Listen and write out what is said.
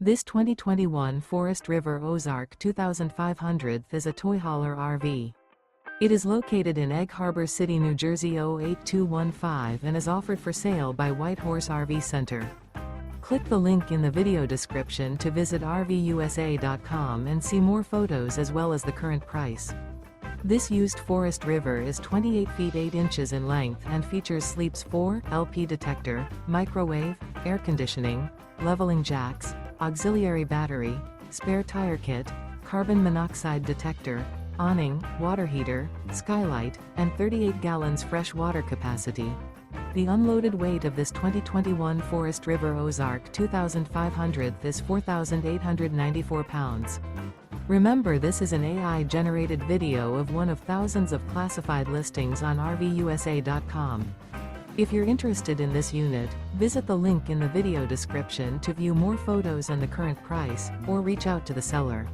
This 2021 Forest River Ozark 2500 is a toy hauler RV. It is located in Egg Harbor City, New Jersey 08215 and is offered for sale by White Horse RV Center. Click the link in the video description to visit RVUSA.com and see more photos as well as the current price. This used Forest River is 28 feet 8 inches in length and features sleeps 4, LP detector, microwave, air conditioning, leveling jacks, auxiliary battery, spare tire kit, carbon monoxide detector, awning, water heater, skylight, and 38 gallons fresh water capacity. The unloaded weight of this 2021 Forest River Ozark 2500 is 4,894 pounds. Remember, this is an AI-generated video of one of thousands of classified listings on RVUSA.com. If you're interested in this unit, visit the link in the video description to view more photos and the current price, or reach out to the seller.